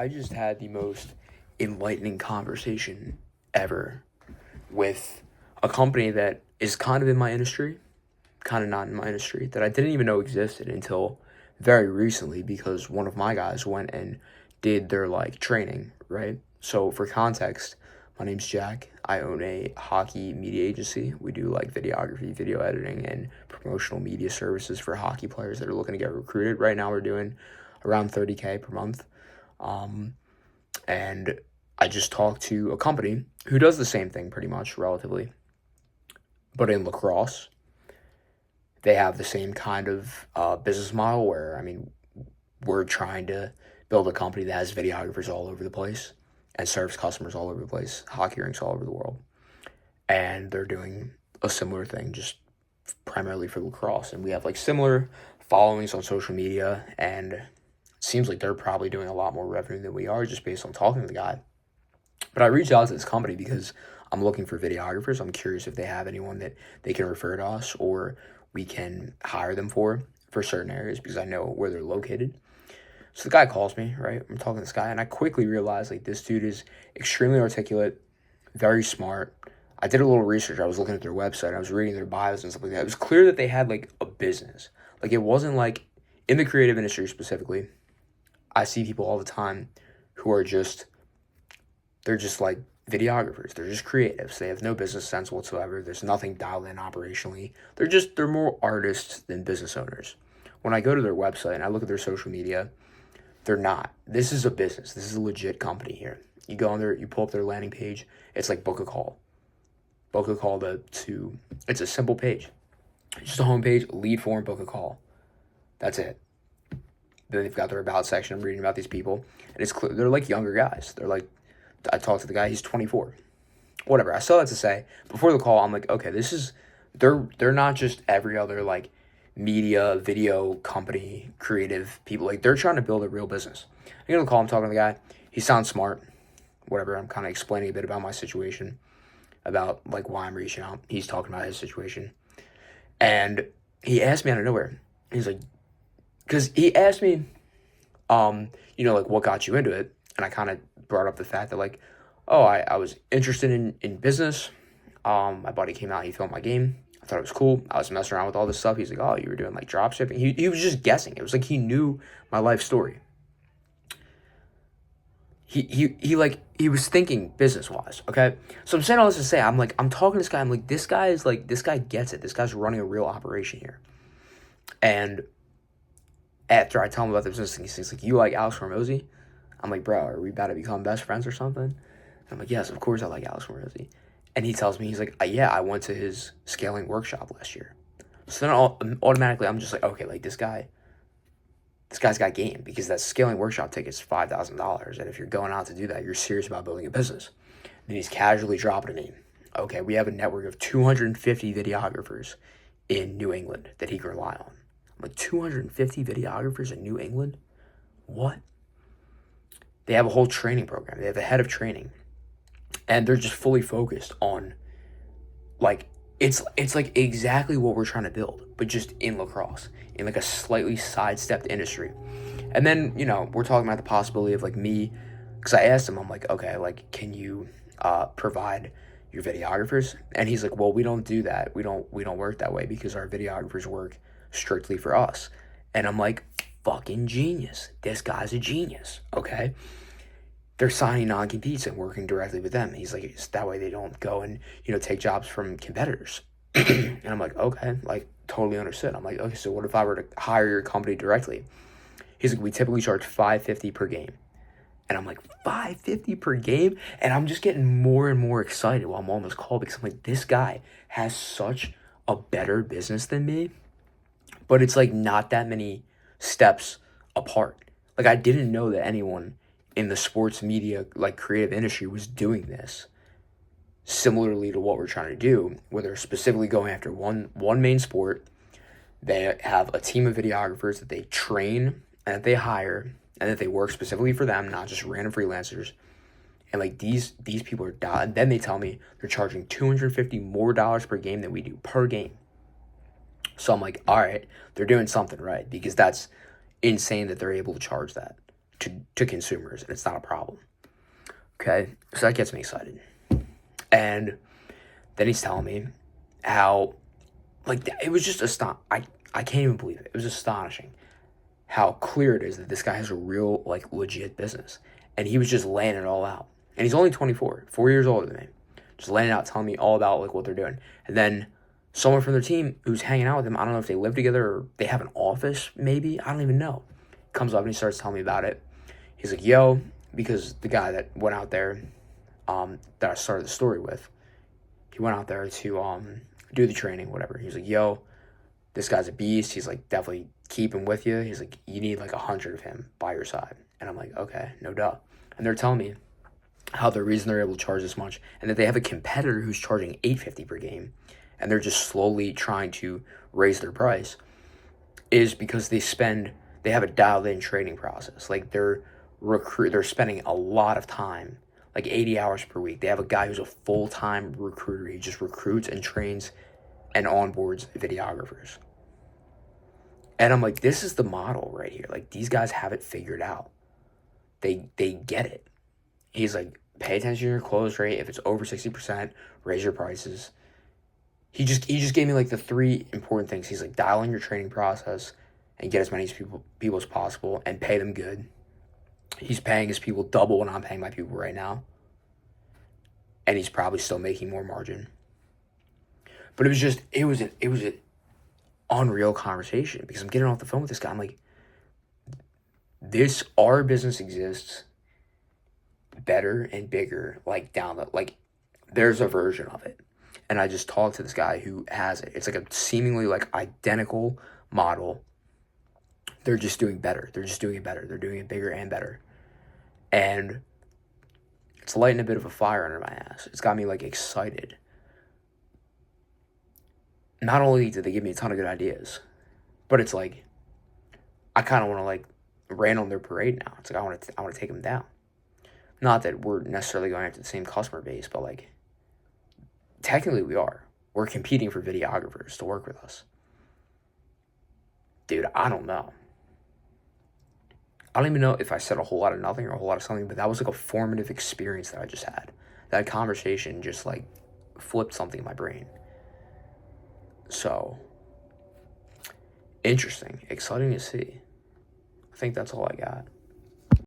I just had the most enlightening conversation ever with a company that is kind of in my industry, kind of not in my industry, that I didn't even know existed until very recently because one of my guys went and did their training, right? So for context, my name's Jack. I own a hockey media agency. We do videography, video editing, and promotional media services for hockey players that are looking to get recruited. Right now we're doing around 30K per month. And I just talked to a company who does the same thing pretty much, relatively, but in lacrosse. They have the same kind of business model where, we're trying to build a company that has videographers all over the place and serves customers all over the place, hockey rinks all over the world. And they're doing a similar thing, just primarily for lacrosse. And we have similar followings on social media, and it seems like they're probably doing a lot more revenue than we are just based on talking to the guy. But I reached out to this company because I'm looking for videographers. I'm curious if they have anyone that they can refer to us or we can hire them for certain areas because I know where they're located. So the guy calls me, right? I'm talking to this guy, and I quickly realized this dude is extremely articulate, very smart. I did a little research. I was looking at their website. I was reading their bios and stuff like that. It was clear that they had a business. It wasn't in the creative industry specifically. I see people all the time who are they're just videographers. They're just creatives. They have no business sense whatsoever. There's nothing dialed in operationally. They're more artists than business owners. When I go to their website and I look at their social media, they're not. This is a business. This is a legit company here. You go on there, you pull up their landing page. It's book a call. Book a call to it's a simple page. It's just a homepage, lead form, book a call. That's it. Then they've got their about section. I'm reading about these people, and it's clear they're younger guys. I talked to the guy, he's 24. Whatever. I still have to say, before the call, I'm okay, they're not just every other media, video company, creative people. They're trying to build a real business. I get on the call, I'm talking to the guy. He sounds smart. Whatever. I'm kind of explaining a bit about my situation, about why I'm reaching out. He's talking about his situation. And he asked me out of nowhere. He's because he asked me, what got you into it? And I kind of brought up the fact that I was interested in business. My buddy came out, he filmed my game. I thought it was cool. I was messing around with all this stuff. He's oh, you were doing drop shipping. He was just guessing. It was he knew my life story. He was thinking business wise. Okay. So I'm saying all this to say, I'm talking to this guy. I'm this guy gets it. This guy's running a real operation here. And after I tell him about the business thing, he's you like Alex Hormozy? I'm bro, are we about to become best friends or something? I'm yes, of course I like Alex Hormozy. And he tells me, he's yeah, I went to his scaling workshop last year. So then automatically I'm just okay, this guy's got game, because that scaling workshop ticket's $5,000. And if you're going out to do that, you're serious about building a business. Then he's casually dropping me. Okay, we have a network of 250 videographers in New England that he can rely on. I'm 250 videographers in New England? What? They have a whole training program. They have a head of training. And they're just fully focused on, it's exactly what we're trying to build, but just in lacrosse, in a slightly sidestepped industry. And then, we're talking about the possibility of me, because I asked him, I'm okay, can you provide your videographers? And he's well, we don't do that. We don't work that way because our videographers work strictly for us. And I'm fucking genius. This guy's a genius. Okay. They're signing non-competes and working directly with them. He's that way they don't go and, take jobs from competitors. And I'm okay, totally understood. I'm okay, so what if I were to hire your company directly? He's we typically charge $550 per game. And I'm $550 per game? And I'm just getting more and more excited while I'm on this call, because I'm this guy has such a better business than me, but it's not that many steps apart. I didn't know that anyone in the sports media, creative industry, was doing this similarly to what we're trying to do, where they're specifically going after one main sport. They have a team of videographers that they train and that they hire and that they work specifically for them, not just random freelancers. And these people are and then they tell me they're charging $250 more per game than we do per game. So I'm all right, they're doing something right, because that's insane that they're able to charge that. to consumers, and it's not a problem. Okay, so that gets me excited. And then he's telling me how, like, it was just I can't even believe it. It was astonishing how clear it is that this guy has a real, like, legit business. And he was just laying it all out. And he's only 24, 4 years older than me. Just laying it out, telling me all about, like, what they're doing. And then someone from their team who's hanging out with him, I don't know if they live together or they have an office, maybe. I don't even know. Comes up and he starts telling me about it. He's like, yo, because the guy that went out there, that I started the story with, he went out there to do the training, whatever. He's like, yo, this guy's a beast. He's like, definitely keep him with you. He's like, you need like 100 of him by your side. And I'm like, okay, no duh. And they're telling me how the reason they're able to charge this much, and that they have a competitor who's charging $850 per game, and they're just slowly trying to raise their price, is because they have a dialed-in training process. Like they're spending a lot of time, like 80 hours per week. They have a guy who's a full-time recruiter. He just recruits and trains and onboards videographers. And I'm like, this is the model right here. Like, these guys have it figured out. They get it. He's like, pay attention to your close rate. If it's over 60%, raise your prices. He just gave me like the 3 important things. He's like, dial in your training process and get as many people as possible and pay them good. He's paying his people double what I'm paying my people right now. And he's probably still making more margin. But it was an unreal conversation, because I'm getting off the phone with this guy. I'm like, our business exists better and bigger, like there's a version of it. And I just talked to this guy who has it. It's like a seemingly like identical model. They're just doing better. They're just doing it better. They're doing it bigger and better. And it's lighting a bit of a fire under my ass. It's got me like excited. Not only did they give me a ton of good ideas, but it's like, I kind of want to like rain on their parade now. It's like, I want to take them down. Not that we're necessarily going after the same customer base, but like, technically we are. We're competing for videographers to work with us. Dude, I don't know. I don't even know if I said a whole lot of nothing or a whole lot of something, but that was like a formative experience that I just had. That conversation just like flipped something in my brain. So, interesting, exciting to see. I think that's all I got.